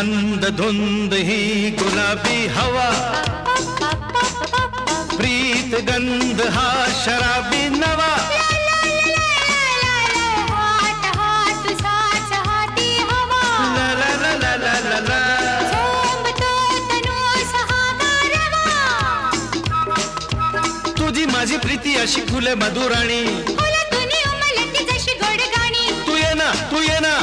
मंद धुंद ही गुलाबी हवा, प्रीत गंध हा शराबी नवा, तुझी माझी प्रीती अशी फुले मधुराणी, तू ये ना, तू ये ना